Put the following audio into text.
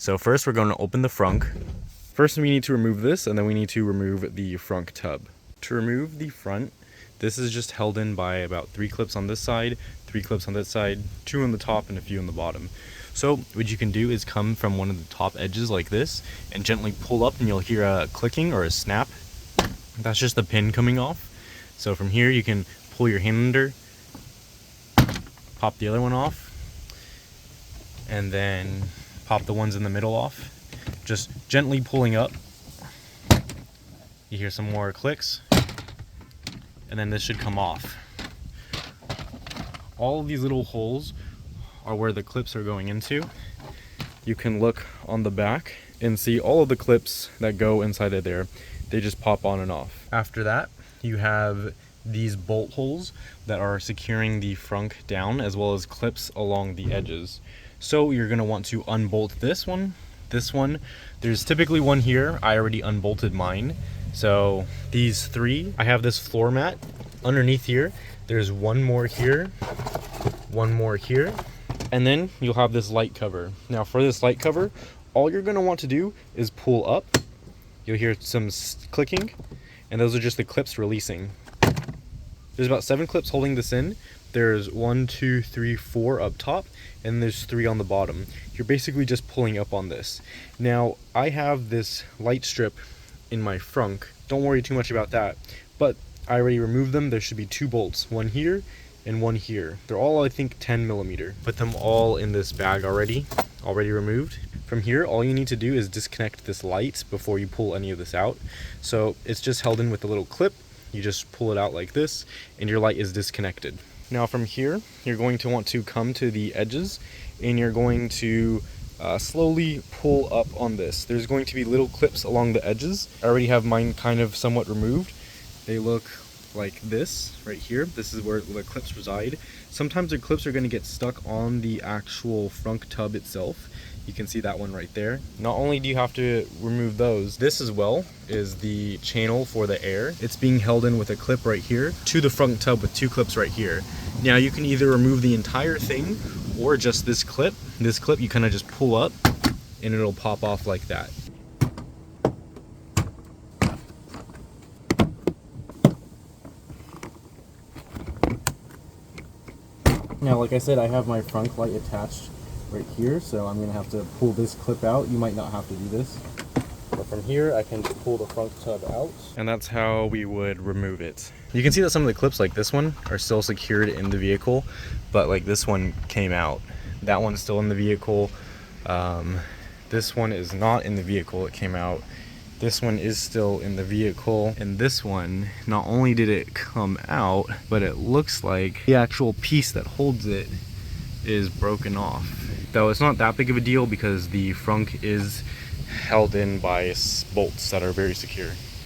So first we're going to open the frunk. First we need to remove this, and then we need to remove the frunk tub. To remove the front, this is just held in by about 3 clips on this side, 3 clips on that side, 2 on the top and a few on the bottom. So what you can do is come from one of the top edges like this and gently pull up, and you'll hear a clicking or a snap. That's just the pin coming off. So from here you can pull your hand under, pop the other one off, and then pop the ones in the middle off. Just gently pulling up. You hear some more clicks, and then this should come off. All of these little holes are where the clips are going into. You can look on the back and see all of the clips that go inside of there. They just pop on and off. After that, you have these bolt holes that are securing the frunk down, as well as clips along the edges. So you're gonna want to unbolt this one. There's typically one here. I already unbolted mine. So these 3, I have this floor mat underneath here. There's one more here, one more here, and then you'll have this light cover. Now for this light cover, all you're gonna want to do is pull up. You'll hear some clicking, and those are just the clips releasing. There's about 7 clips holding this in. There's 1, 2, 3, 4 up top, and there's 3 on the bottom. You're basically just pulling up on this. Now, I have this light strip in my frunk. Don't worry too much about that, but I already removed them. There should be 2 bolts, one here and one here. They're all, I think, 10 millimeter. Put them all in this bag already removed. From here, all you need to do is disconnect this light before you pull any of this out. So it's just held in with a little clip. You just pull it out like this, and your light is disconnected. Now from here, you're going to want to come to the edges, and you're going to slowly pull up on this. There's going to be little clips along the edges. I already have mine kind of somewhat removed. They look like this right here. This is where the clips reside. Sometimes the clips are going to get stuck on the actual frunk tub itself. You can see that one right there. Not only do you have to remove those, this as well is the channel for the air. It's being held in with a clip right here to the frunk tub with 2 clips right here. Now you can either remove the entire thing or just this clip. This clip you kind of just pull up and it'll pop off like that. Now, like I said, I have my frunk light attached right here, so I'm gonna have to pull this clip out. You might not have to do this, but from here I can just pull the frunk tub out, and that's how we would remove it. You can see that some of the clips, like this one, are still secured in the vehicle, but like this one came out. That one's still in the vehicle. This one is not in the vehicle, it came out. This one is still in the vehicle, and this one, not only did it come out, but it looks like the actual piece that holds it is broken off. Though it's not that big of a deal because the frunk is held in by bolts that are very secure.